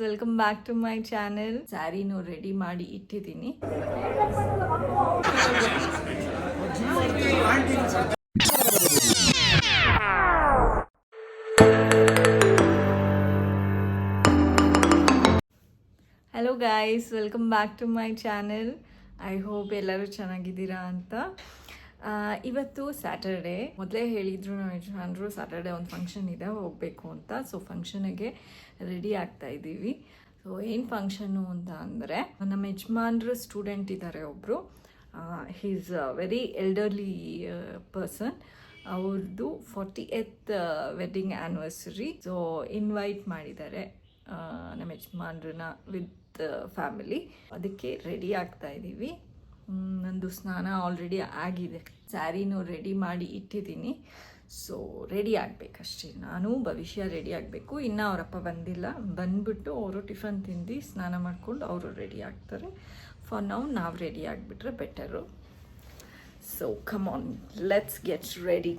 Welcome back to my channel. ಸ್ಯಾರಿನೂ ready ಮಾಡಿ ಇಟ್ಟಿದ್ದೀನಿ. Hello guys, welcome back to my channel. I hope ಎಲ್ಲರೂ ಚೆನ್ನಾಗಿದ್ದೀರಾ ಅಂತ. ಇವತ್ತು ಸ್ಯಾಟರ್ಡೇ. ಮೊದಲೇ ಹೇಳಿದ್ರು ನಮ್ಮ ಯಜಮಾನರು ಸ್ಯಾಟರ್ಡೇ ಒಂದು ಫಂಕ್ಷನ್ ಇದೆ, ಹೋಗಬೇಕು ಅಂತ. ಸೊ ಫಂಕ್ಷನಿಗೆ ರೆಡಿ ಆಗ್ತಾ ಇದ್ದೀವಿ. ಸೊ ಏನು ಫಂಕ್ಷನ್ನು ಅಂತ ಅಂದರೆ, ನಮ್ಮ ಯಜಮಾನ್ರು ಸ್ಟೂಡೆಂಟ್ ಇದ್ದಾರೆ ಒಬ್ಬರು. He's very elderly person. ಅವ್ರದ್ದು 40th wedding anniversary. So invite ಮಾಡಿದ್ದಾರೆ ನಮ್ಮ ಯಜಮಾನ್ರನ್ನ ವಿತ್ ಫ್ಯಾಮಿಲಿ. ಅದಕ್ಕೆ ರೆಡಿ ಆಗ್ತಾ ಇದ್ದೀವಿ. ನಂದು ಸ್ನಾನ ಆಲ್ರೆಡಿ ಆಗಿದೆ, ಸ್ಯಾರಿನೂ ರೆಡಿ ಮಾಡಿ ಇಟ್ಟಿದ್ದೀನಿ. ಸೊ ರೆಡಿ ಆಗಬೇಕಷ್ಟೇ. ನಾನು ಭವಿಷ್ಯ ರೆಡಿ ಆಗಬೇಕು. ಇನ್ನು ಅವರಪ್ಪ ಬಂದಿಲ್ಲ. ಬಂದ್ಬಿಟ್ಟು ಅವರು ಟಿಫನ್ ತಿಂದು ಸ್ನಾನ ಮಾಡ್ಕೊಂಡು ಅವರು ರೆಡಿ ಆಗ್ತಾರೆ. ಫಾರ್ ನೌ ನಾವು ರೆಡಿ ಆಗಿಬಿಟ್ರೆ better. So come on, let's get ready.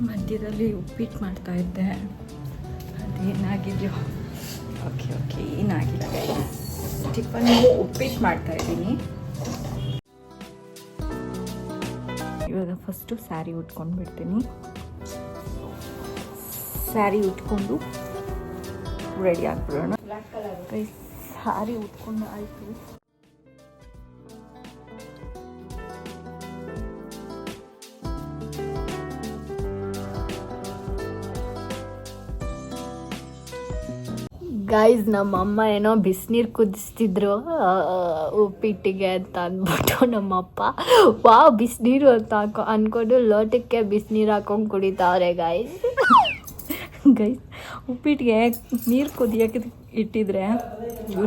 ಮಧ್ಯದಲ್ಲಿ ಉಪ್ಪಿಟ್ಟು ಮಾಡ್ತಾ ಇದ್ದೆ, ಅದೇನಾಗಿದೆಯೋ. ಓಕೆ ಏನಾಗಿಲ್ಲ. ಟಿಫನ್ ಉಪ್ಪಿಟ್ಟು ಮಾಡ್ತಾ ಇದ್ದೀನಿ. ಇವಾಗ ಫಸ್ಟು ಸ್ಯಾರಿ ಉಟ್ಕೊಂಡು ಬಿಡ್ತೀನಿ. ಸ್ಯಾರಿ ಉಟ್ಕೊಂಡು ರೆಡಿ ಆಗ್ಬಿಡೋಣ. ಸ್ಯಾರಿ ಉಟ್ಕೊಂಡು ಆಯಿತು. ಗೈಸ್, ನಮ್ಮಮ್ಮ ಏನೋ ಬಿಸಿನೀರು ಕುದಿಸ್ತಿದ್ರು ಉಪ್ಪಿಟ್ಟಿಗೆ ಅಂತ ಅಂದ್ಬಿಟ್ಟು ನಮ್ಮಪ್ಪ ಬಿಸಿನೀರು ಅಂತ ಅಂದ್ಕೊಂಡು ಲೋಟಕ್ಕೆ ಬಿಸಿನೀರು ಹಾಕೊಂಡು ಕುಡಿತಾವ್ರೆ ಗೈಸ್. ಉಪ್ಪಿಟ್ಟಿಗೆ ನೀರು ಕುದಿಯೋಕೆ ಇಟ್ಟಿದ್ರೆ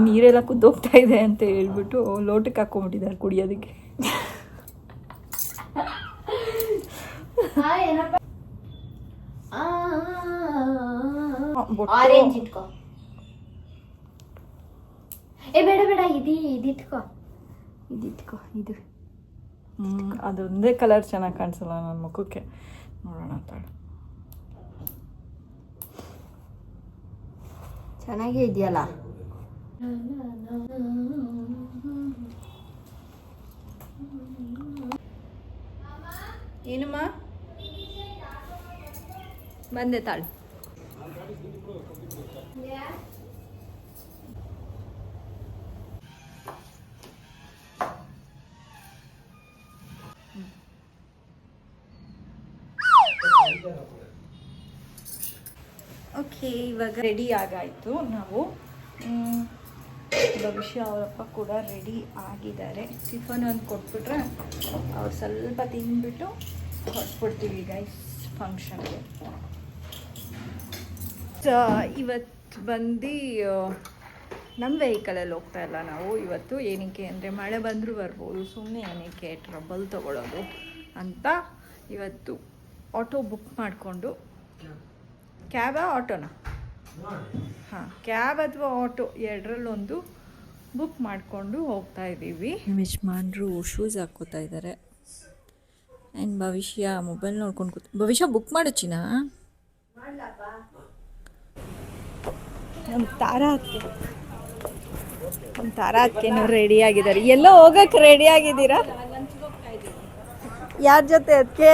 ನೀರೆಲ್ಲ ಕುದ್ದೋಗ್ತಾ ಇದೆ ಅಂತ ಹೇಳ್ಬಿಟ್ಟು ಲೋಟಕ್ಕೆ ಹಾಕೊಂಡ್ಬಿಟ್ಟಿದ್ದಾರೆ ಕುಡಿಯೋದಕ್ಕೆ. ಆರೆಂಜ್ ಇಟ್ಕೋ. ಬೇಡ ಇದಿಟ್ಕೋ. ಇದು ಅದೊಂದೇ ಕಲರ್ ಚೆನ್ನಾಗಿ ಕಾಣಿಸಲ್ಲ ನನ್ನ ಮುಖಕ್ಕೆ. ನೋಡೋಣ ತಾಳು. ಚೆನ್ನಾಗೇ ಇದೆಯಲ್ಲ. ಏನಮ್ಮ ಬಂದೆ ತಾಳು. ಓಕೆ, ಇವಾಗ ರೆಡಿ ಆಗಾಯಿತು. ನಾವು ಭವಿಷ್ಯ ಅವರಪ್ಪ ಕೂಡ ರೆಡಿ ಆಗಿದ್ದಾರೆ. ಟಿಫನ್ ಒಂದು ಕೊಟ್ಬಿಟ್ರೆ ಅವ್ರು ಸ್ವಲ್ಪ ತಿಂದ್ಬಿಟ್ಟು ಹೊರಟ್ಬಿಡ್ತೀವಿ ಗೈಸ್ ಫಂಕ್ಷನ್ಗೆ. ಇವತ್ತು ಬಂದು ನಮ್ಮ ವೆಹಿಕಲಲ್ಲಿ ಹೋಗ್ತಾ ಇಲ್ಲ ನಾವು ಇವತ್ತು. ಏನಕ್ಕೆ ಅಂದರೆ ಮಳೆ ಬಂದರೂ ಬರ್ಬೋದು, ಸುಮ್ಮನೆ ಏನಕ್ಕೆ ಟ್ರಬಲ್ ತೊಗೊಳ್ಳೋದು ಅಂತ ಇವತ್ತು ಆಟೋ ಬುಕ್ ಮಾಡಿಕೊಂಡು, ಕ್ಯಾಬಾ ಆಟೋನಾ? ಕ್ಯಾಬ್ ಅಥವಾ ಆಟೋ ಎರಡರಲ್ಲೊಂದು ಬುಕ್ ಮಾಡಿಕೊಂಡು ಹೋಗ್ತಾ ಇದ್ದೀವಿ. ನಮ್ಮ ಯಜಮಾನ್ರು ಶೂಸ್ ಹಾಕ್ಕೋತಾ ಇದ್ದಾರೆ. ಆ್ಯಂಡ್ ಭವಿಷ್ಯ ಮೊಬೈಲ್ ನೋಡ್ಕೊಂಡು ಭವಿಷ್ಯ ಬುಕ್ ಮಾಡು ಚಿನ್ನ. ನಮ್ಮ ತಾರಾ ಅದಕ್ಕೇನು ರೆಡಿ ಆಗಿದ್ದಾರೆ. ಎಲ್ಲೋ ಹೋಗಕ್ಕೆ ರೆಡಿ ಆಗಿದ್ದೀರಾ? ಯಾರ ಜೊತೆ? ಅದಕ್ಕೆ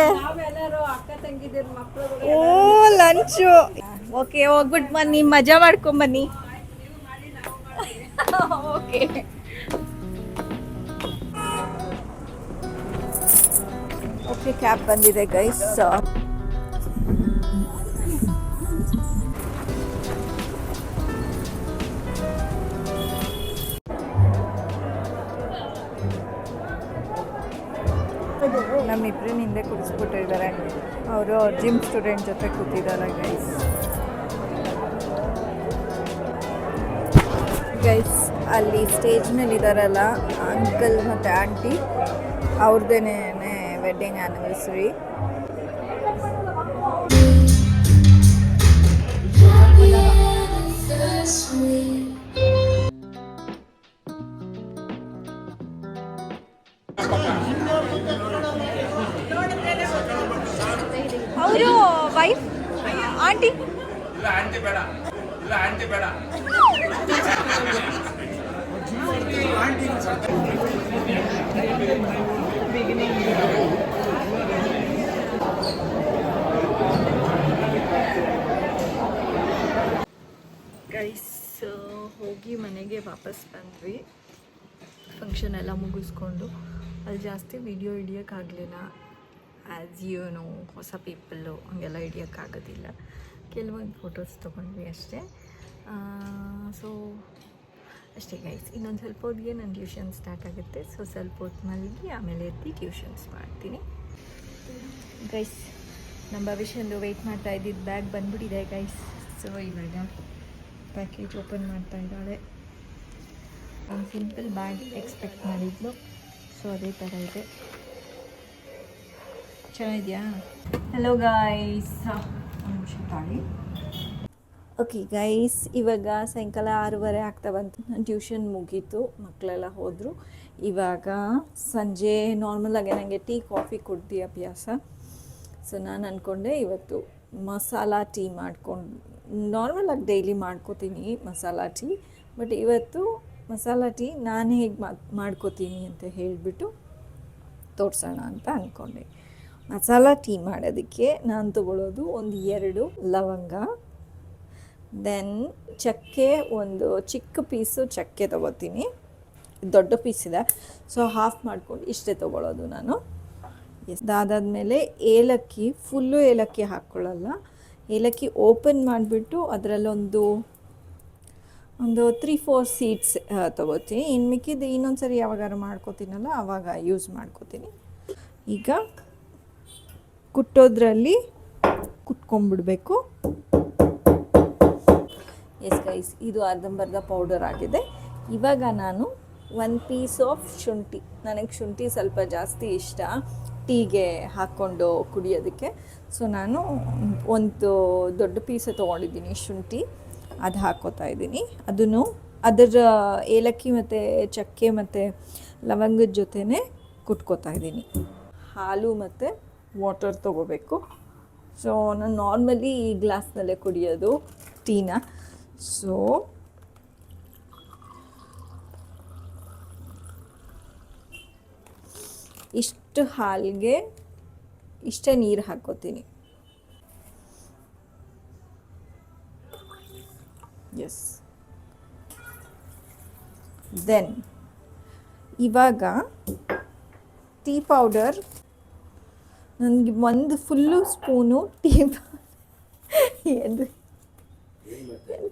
ಓ ಲಂಚು. ಓಕೆ, ಹೋಗ್ಬಿಟ್ಟು ಬನ್ನಿ, ಮಜಾ ಮಾಡ್ಕೊಂಬನ್ನಿ. ಓಕೆ, ಕ್ಯಾಬ್ ಬಂದಿದೆ ಗೈಸ್. ನಮ್ಮಿಬ್ಬರನ್ನ ಹಿಂದೆ ಕೂರಿಸ್ಬಿಟ್ಟಿದ್ದಾರೆ. ಅವರು ಜಿಮ್ ಸ್ಟೂಡೆಂಟ್ ಜೊತೆ ಕೂತಿದ್ದಾರೆ ಗೈಸ್. ಅಲ್ಲಿ ಸ್ಟೇಜ್ ಮೇಲೆ ಇದ್ದಾರಲ್ಲ ಅಂಕಲ್ ಮತ್ತು ಆಂಟಿ, ಅವ್ರದ್ದೇನೆ ವೆಡ್ಡಿಂಗ್ ಆ್ಯನಿವರ್ಸರಿ. ಅವರು ವೈಫ್ ಆಂಟಿ ಗೈಸ್ ಹೋಗಿ ಮನೆಗೆ ವಾಪಸ್ ಬಂದ್ವಿ. ಫಂಕ್ಷನ್ ಎಲ್ಲ ಮುಗಿಸ್ಕೊಂಡು ಅಲ್ಲಿ ಜಾಸ್ತಿ ವಿಡಿಯೋ ಹಿಡಿಯೋಕ್ಕಾಗಲಿಲ್ಲ. ಆ್ಯಸ್ ಯು ನೋ, ಹೊಸ ಪೀಪಲ್ಲು ಹಂಗೆಲ್ಲ ಹಿಡಿಯೋಕ್ಕಾಗೋದಿಲ್ಲ. ಕೆಲವೊಂದು ಫೋಟೋಸ್ ತೊಗೊಂಡ್ವಿ ಅಷ್ಟೇ. ಸೊ ಅಷ್ಟೇ ಗೈಸ್. ಇನ್ನೊಂದು ಸ್ವಲ್ಪ ಹೊತ್ತಿಗೆ ನನ್ನ ಟ್ಯೂಷನ್ ಸ್ಟಾರ್ಟ್ ಆಗುತ್ತೆ. ಸೊ ಸ್ವಲ್ಪ ಹೊತ್ತು ಮಲಗಿ ಆಮೇಲೆ ಎದ್ದು ಟ್ಯೂಷನ್ಸ್ ಮಾಡ್ತೀನಿ. ಗೈಸ್, ನಮ್ಮ ಭವಿಷ್ಯಂದು ವೆಯ್ಟ್ ಮಾಡ್ತಾ ಇದ್ದಿದ್ದು ಬ್ಯಾಗ್ ಬಂದ್ಬಿಟ್ಟಿದೆ ಗೈಸ್. ಸೊ ಇವಾಗ ಪ್ಯಾಕೇಜ್ ಓಪನ್ ಮಾಡ್ತಾ ಇದ್ದಾಳೆ. ಒಂದು ಸಿಂಪಲ್ ಬ್ಯಾಗ್ ಎಕ್ಸ್ಪೆಕ್ಟ್ ಮಾಡಿದ್ಲು. ಸೊ ಅದೇ ಥರ ಇದೆ. ಚೆನ್ನಾಗಿದೆಯಾ? ಹಲೋ ಗಾಯ್ಸ್, ಒಂದು ನಿಮಿಷ ತಾಳಿ. ಓಕೆ ಗೈಸ್, ಇವಾಗ ಸಾಯಂಕಾಲ 6:30 ಆಗ್ತಾ ಬಂತು. ನನ್ನ ಟ್ಯೂಷನ್ ಮುಗೀತು, ಮಕ್ಕಳೆಲ್ಲ ಹೋದರು. ಇವಾಗ ಸಂಜೆ ನಾರ್ಮಲಾಗಿ ನನಗೆ ಟೀ ಕಾಫಿ ಕುಡ್ದು ಅಭ್ಯಾಸ. ಸೊ ನಾನು ಅಂದ್ಕೊಂಡೆ ಇವತ್ತು ಮಸಾಲ ಟೀ ಮಾಡ್ಕೊಂಡು, ನಾರ್ಮಲಾಗಿ ಡೈಲಿ ಮಾಡ್ಕೋತೀನಿ ಮಸಾಲ ಟೀ, ಬಟ್ ಇವತ್ತು ಮಸಾಲ ಟೀ ನಾನು ಹೇಗೆ ಮಾಡ್ಕೋತೀನಿ ಅಂತ ಹೇಳಿಬಿಟ್ಟು ತೋರಿಸೋಣ ಅಂತ ಅಂದ್ಕೊಂಡೆ. ಮಸಾಲ ಟೀ ಮಾಡೋದಕ್ಕೆ ನಾನು ತೊಗೊಳ್ಳೋದು ಒಂದು 2 ಲವಂಗ, ದೆನ್ ಚಕ್ಕೆ, ಒಂದು ಚಿಕ್ಕ ಪೀಸು ಚಕ್ಕೆ ತೊಗೋತೀನಿ. ದೊಡ್ಡ ಪೀಸಿದೆ, ಸೊ ಹಾಫ್ ಮಾಡ್ಕೊಂಡು ಇಷ್ಟೇ ತೊಗೊಳ್ಳೋದು ನಾನು. ಅದಾದಮೇಲೆ ಏಲಕ್ಕಿ, ಫುಲ್ಲು ಏಲಕ್ಕಿ ಹಾಕ್ಕೊಳ್ಳಲ್ಲ. ಏಲಕ್ಕಿ ಓಪನ್ ಮಾಡಿಬಿಟ್ಟು ಅದರಲ್ಲೊಂದು 3-4 ಸೀಡ್ಸ್ ತೊಗೋತೀನಿ. ಇನ್ನು ಮಿಕ್ಕಿದ್ದು ಇನ್ನೊಂದು ಸರಿ ಯಾವಾಗಾರು ಮಾಡ್ಕೋತೀನಲ್ಲ ಆವಾಗ ಯೂಸ್ ಮಾಡ್ಕೋತೀನಿ. ಈಗ ಕುಟ್ಟೋದ್ರಲ್ಲಿ ಕುಟ್ಕೊಂಡ್ಬಿಡ್ಬೇಕು. ಎಸ್ ಗೈಸ್, ಇದು ಅರ್ಧಂಬರ್ಧ ಪೌಡರ್ ಆಗಿದೆ. ಇವಾಗ ನಾನು 1 ಪೀಸ್ ಆಫ್ ಶುಂಠಿ, ನನಗೆ ಶುಂಠಿ ಸ್ವಲ್ಪ ಜಾಸ್ತಿ ಇಷ್ಟ ಟೀಗೆ ಹಾಕ್ಕೊಂಡು ಕುಡಿಯೋದಕ್ಕೆ. ಸೊ ನಾನು ಒಂದು ದೊಡ್ಡ ಪೀಸೆ ತೊಗೊಂಡಿದ್ದೀನಿ ಶುಂಠಿ, ಅದು ಹಾಕ್ಕೋತಾ ಇದ್ದೀನಿ. ಅದನ್ನು ಅದರ ಏಲಕ್ಕಿ ಮತ್ತು ಚಕ್ಕೆ ಮತ್ತು ಲವಂಗದ ಜೊತೆನೇ ಕುಟ್ಕೋತಾ ಇದ್ದೀನಿ. ಹಾಲು ಮತ್ತು ವಾಟರ್ ತೊಗೋಬೇಕು. ಸೊ ನಾನು ನಾರ್ಮಲಿ ಈ ಗ್ಲಾಸ್ನಲ್ಲೇ ಕುಡಿಯೋದು ಟೀನ. ಸೊ ಇಷ್ಟು ಹಾಲಿಗೆ ಇಷ್ಟೇ ನೀರು ಹಾಕ್ಕೋತೀನಿ. ಎಸ್, ದೆನ್ ಇವಾಗ ಟೀ ಪೌಡರ್ ನನಗೆ ಒಂದು full spoon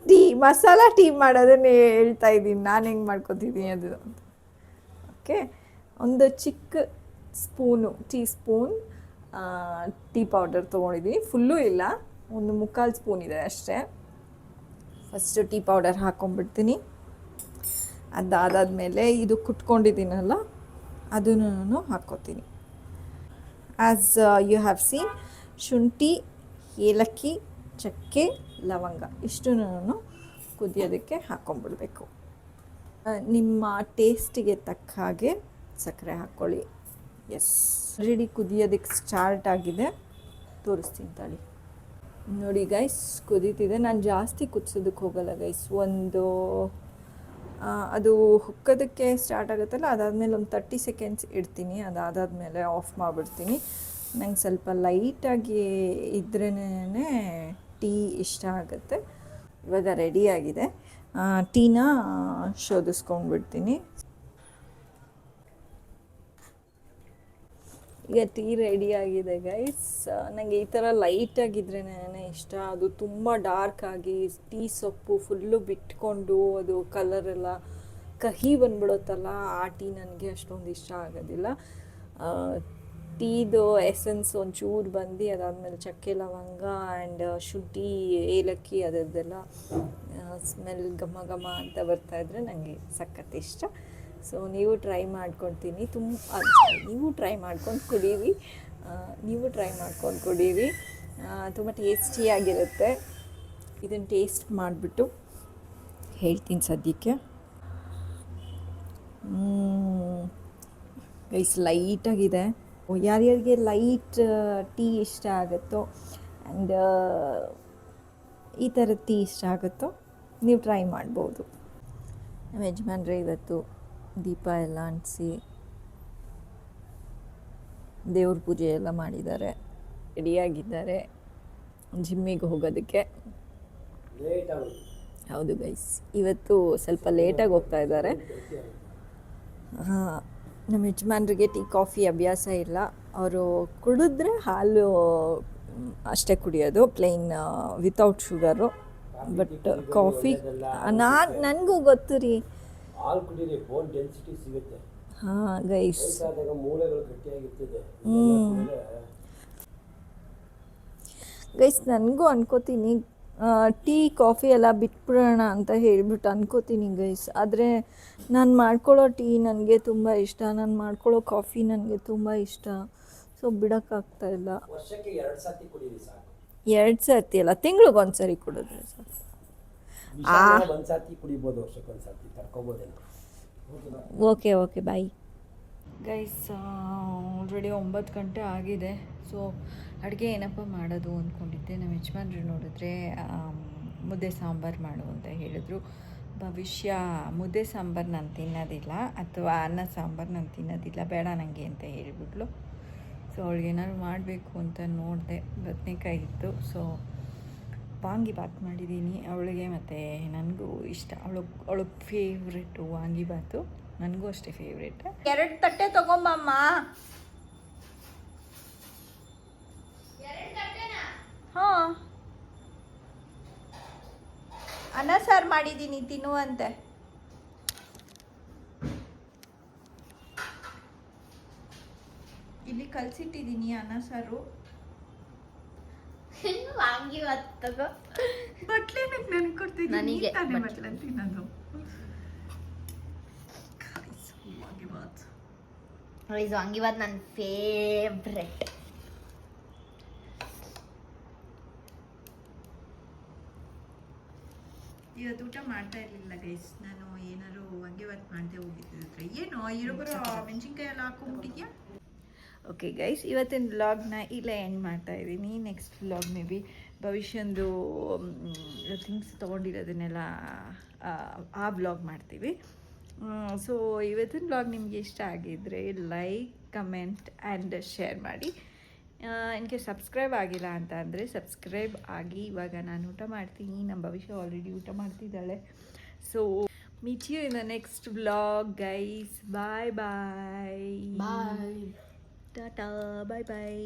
tea masala tea ಮಾಡೋದನ್ನೇ ಹೇಳ್ತಾ ಇದ್ದೀನಿ, ನಾನು ಹೆಂಗೆ ಮಾಡ್ಕೊತಿದ್ದೀನಿ ಅದು ಅಂತ. ಓಕೆ, ಒಂದು ಚಿಕ್ಕ spoon, tea spoon tea powder ತೊಗೊಂಡಿದ್ದೀನಿ. ಫುಲ್ಲು ಇಲ್ಲ, ಒಂದು 3/4 ಸ್ಪೂನ್ ಇದೆ ಅಷ್ಟೇ. ಫಸ್ಟು ಟೀ ಪೌಡರ್ ಹಾಕ್ಕೊಂಡ್ಬಿಡ್ತೀನಿ. ಅದಾದಮೇಲೆ ಇದು ಕುಟ್ಕೊಂಡಿದ್ದೀನಲ್ಲ ಅದನ್ನು ನಾನು ಹಾಕ್ಕೋತೀನಿ. ಆ್ಯಸ್ ಯು ಹ್ಯಾವ್ ಸೀನ್, ಶುಂಠಿ, ಏಲಕ್ಕಿ, ಚಕ್ಕೆ, ಲವಂಗ ಇಷ್ಟು ನಾನು ಕುದಿಯೋದಕ್ಕೆ ಹಾಕ್ಕೊಂಡ್ಬಿಡ್ಬೇಕು. ನಿಮ್ಮ ಟೇಸ್ಟಿಗೆ ತಕ್ಕ ಹಾಗೆ ಸಕ್ಕರೆ ಹಾಕ್ಕೊಳ್ಳಿ. ಎಸ್, ಆಲ್ರೆಡಿ ಕುದಿಯೋದಕ್ಕೆ ಸ್ಟಾರ್ಟ್ ಆಗಿದೆ, ತೋರಿಸ್ತೀನಿ ತಾಳಿ. ನೋಡಿ ಗೈಸ್, ಕುದೀತಿದೆ. ನಾನು ಜಾಸ್ತಿ ಕುದಿಸೋದಕ್ಕೆ ಹೋಗಲ್ಲ ಗೈಸ್. ಅದು ಹುಕ್ಕೋದಕ್ಕೆ ಸ್ಟಾರ್ಟ್ ಆಗುತ್ತಲ್ಲ, ಅದಾದಮೇಲೆ ಒಂದು 30 ಸೆಕೆಂಡ್ಸ್ ಇಡ್ತೀನಿ. ಅದಾದಮೇಲೆ ಆಫ್ ಮಾಡಿಬಿಡ್ತೀನಿ. ನಂಗೆ ಸ್ವಲ್ಪ ಲೈಟಾಗಿ ಇದ್ರೇ ಟೀ ಇಷ್ಟ ಆಗುತ್ತೆ. ಇವಾಗ ರೆಡಿಯಾಗಿದೆ. ಟೀನ ಶೋಧಿಸ್ಕೊಂಡ್ಬಿಡ್ತೀನಿ. ಈಗ ಟೀ ರೆಡಿಯಾಗಿದೆ ಗೈಸ್. ನನಗೆ ಈ ಥರ ಲೈಟಾಗಿದ್ರೇ ಇಷ್ಟ. ಅದು ತುಂಬ ಡಾರ್ಕ್ ಆಗಿ ಟೀ ಸೊಪ್ಪು ಫುಲ್ಲು ಬಿಟ್ಕೊಂಡು ಅದು ಕಲರೆಲ್ಲ ಕಹಿ ಬಂದ್ಬಿಡುತ್ತಲ್ಲ, ಆ ಟೀ ನನಗೆ ಅಷ್ಟೊಂದು ಇಷ್ಟ ಆಗೋದಿಲ್ಲ. ಟೀದು ಎಸೆನ್ಸ್ ಒಂಚೂರು ಬಂದು ಅದಾದಮೇಲೆ ಚಕ್ಕೆ ಲವಂಗ ಆ್ಯಂಡ್ ಶುಂಠಿ ಏಲಕ್ಕಿ ಅದರದ್ದೆಲ್ಲ ಸ್ಮೆಲ್ ಘಮ ಘಮ ಅಂತ ಬರ್ತಾಯಿದ್ರೆ ನನಗೆ ಸಖತ್ ಇಷ್ಟ. ಸೊ ನೀವು ಟ್ರೈ ಮಾಡ್ಕೊಳ್ತೀನಿ ನೀವು ಟ್ರೈ ಮಾಡ್ಕೊಂಡು ಕುಡೀರಿ ತುಂಬ ಟೇಸ್ಟಿಯಾಗಿರುತ್ತೆ. ಇದನ್ನು ಟೇಸ್ಟ್ ಮಾಡಿಬಿಟ್ಟು ಹೇಳ್ತೀನಿ ಸದ್ಯಕ್ಕೆ. ಗೈಸ್ ಲೈಟಾಗಿದೆ. ಯಾರ್ಯಾರಿಗೆ ಲೈಟ್ ಟೀ ಇಷ್ಟ ಆಗುತ್ತೋ ಆ್ಯಂಡ್ ಈ ಥರದ ಟೀ ಇಷ್ಟ ಆಗುತ್ತೋ ನೀವು ಟ್ರೈ ಮಾಡ್ಬೋದು. ನಮ್ಮ ಯಜಮಾನ್ರೆ ಇವತ್ತು ದೀಪ ಎಲ್ಲ ಅಂಟಿಸಿ ದೇವ್ರ ಪೂಜೆ ಎಲ್ಲ ಮಾಡಿದ್ದಾರೆ, ರೆಡಿಯಾಗಿದ್ದಾರೆ ಜಿಮ್ಮಿಗೆ ಹೋಗೋದಕ್ಕೆ. ಹೌದು ಗೈಸ್, ಇವತ್ತು ಸ್ವಲ್ಪ ಲೇಟಾಗಿ ಹೋಗ್ತಾ ಇದ್ದಾರೆ. ನಮ್ಮ ಯಜಮಾನ್ರಿಗೆ ಟೀ ಕಾಫಿ ಅಭ್ಯಾಸ ಇಲ್ಲ. ಅವರು ಕುಡಿದ್ರೆ ಹಾಲು ಅಷ್ಟೇ ಕುಡಿಯೋದು, plain without sugar. But coffee ನನಗೂ ಗೊತ್ತು ರೀ. ಹಾಲು ಕುಡೀರಿ, ಬೋನ್ ಡೆನ್ಸಿಟಿ ಸಿಗುತ್ತೆ. ಹಾಂ ಗೈಸ್, ಮೂಳೆಗಳು ಗಟ್ಟಿಯಾಗಿರ್ತದೆ. ಗೈಸ್ ನನಗೂ ಅನ್ಕೋತೀನಿ ಟೀ ಕಾಫಿ ಎಲ್ಲ ಬಿಟ್ಬಿಡೋಣ ಅಂತ ಹೇಳ್ಬಿಟ್ಟು ಅನ್ಕೋತೀನಿ ಗೈಸ್. ಆದರೆ ನಾನು ಮಾಡ್ಕೊಳ್ಳೋ ಟೀ ನನಗೆ ತುಂಬ ಇಷ್ಟ, ನಾನು ಮಾಡ್ಕೊಳ್ಳೋ ಕಾಫಿ ನನಗೆ ತುಂಬ ಇಷ್ಟ. ಸೊ ಬಿಡೋಕ್ಕಾಗ್ತಾಯಿಲ್ಲ. ವರ್ಷಕ್ಕೆ 2 ಸರ್ತಿ ಕುಡೀರಿ ಸಾಕು. 2 ಸರ್ತಿ ಅಲ್ಲ, ತಿಂಗ್ಳಿಗೆ 1 ಸರಿ ಕುಡಿದ್ರೆ ಸಾಕು. ಒಂದು ಸರ್ತಿ ಕುಡಿಬೋದು, ವರ್ಷಕ್ಕೆ 1 ಸರ್ತಿ ತಡ್ಕೊಬೋದೇನೋ. Okay bye guys. ಆಲ್ರೆಡಿ 9 ಗಂಟೆ ಆಗಿದೆ. ಸೊ ಅಡುಗೆ ಏನಪ್ಪ ಮಾಡೋದು ಅಂದ್ಕೊಂಡಿದ್ದೆ. ನಮ್ಮ ಯಜಮಾನ್ರು ನೋಡಿದ್ರೆ ಮುದ್ದೆ ಸಾಂಬಾರು ಮಾಡು ಅಂತ ಹೇಳಿದ್ರು. ಭವಿಷ್ಯ ಮುದ್ದೆ ಸಾಂಬಾರು ನಾನು ತಿನ್ನೋದಿಲ್ಲ, ಅಥವಾ ಅನ್ನ ಸಾಂಬಾರು ನಾನು ತಿನ್ನೋದಿಲ್ಲ, ಬೇಡ ನನಗೆ ಅಂತ ಹೇಳಿಬಿಟ್ಲು. ಸೊ ಅವಳಿಗೆ ಏನಾದ್ರು ಮಾಡಬೇಕು ಅಂತ ನೋಡಿದೆ. ಬದನೆಕಾಯಿ ಇತ್ತು, ಸೊ ವಾಂಗಿಬಾತ್ ಮಾಡಿದ್ದೀನಿ ಅವಳಿಗೆ, ಮತ್ತು ನನಗೂ ಇಷ್ಟ. ಅವಳಿಗೆ ಫೇವ್ರೆಟು ವಾಂಗಿಬಾತು, ನನಗೂ ಅಷ್ಟೇ ಫೇವ್ರೇಟ್. 2 ತಟ್ಟೆ ತೊಗೊಂಬಮ್ಮ. ಹಾಂ, ಅನ್ನ ಸಾರು ಮಾಡಿದ್ದೀನಿ ತಿನ್ನುವಂತೆ. ಇಲ್ಲಿ ಕಲಸಿಟ್ಟಿದ್ದೀನಿ ಅನ್ನ ಸಾರು. ವಾಂಗಿಬಾತ್ ತಗೋ. ಬಟ್ಲೇನಕ್ಕೆ ನನಗೆ ಕೊಡ್ತಿದ್ದೀನಿ, ನನಗೆ ಬಟ್ಲೆ ತಿನ್ನೋದು. ವಾಂಗಿಬಾತ್ ನನ್ನ ಫೇವ್ರೆಟ್. ಇವತ್ತು ಊಟ ಮಾಡ್ತಾ ಇರಲಿಲ್ಲ ಗೈಸ್. ನಾನು ಏನಾದ್ರು ವಾಂಗಿಬಾತ್ ಮಾಡದೆ ಹೋಗಿದ್ದಿದ್ರೆ ಏನೋ ಇರೋಬರೋ ಮೆಣಸಿನ್ಕಾಯಿ ಎಲ್ಲ ಹಾಕೊಂಡ್ಬಿಟ್ಟಿದ್ಯಾ. ಓಕೆ ಗೈಸ್, ಇವತ್ತಿನ ವ್ಲಾಗ್ನ ಇಲ್ಲೇ ಎಂಡ್ ಮಾಡ್ತಾ ಇದ್ದೀನಿ. ನೆಕ್ಸ್ಟ್ ವ್ಲಾಗ್ ಮೇ ಬಿ ಭವಿಷ್ಯಂದು ಥಿಂಗ್ಸ್ ತೊಗೊಂಡಿರೋದನ್ನೆಲ್ಲ ಆ ವ್ಲಾಗ್ ಮಾಡ್ತೀವಿ. ಸೊ ಇವತ್ತಿನ ವ್ಲಾಗ್ ನಿಮಗೆ ಇಷ್ಟ ಆಗಿದ್ದರೆ ಲೈಕ್, ಕಮೆಂಟ್ ಆ್ಯಂಡ್ ಶೇರ್ ಮಾಡಿ. ಇನ್ಕೆ ಸಬ್ಸ್ಕ್ರೈಬ್ ಆಗಿಲ್ಲ ಅಂತ ಅಂದರೆ ಸಬ್ಸ್ಕ್ರೈಬ್ ಆಗಿ. ಇವಾಗ ನಾನು ಊಟ ಮಾಡ್ತೀನಿ, ನಮ್ಮ ಭವಿಷ್ಯ ಆಲ್ರೆಡಿ ಊಟ ಮಾಡ್ತಿದ್ದಾಳೆ. So meet you in the next vlog guys. Bye bye. Bye. Tata, bye bye.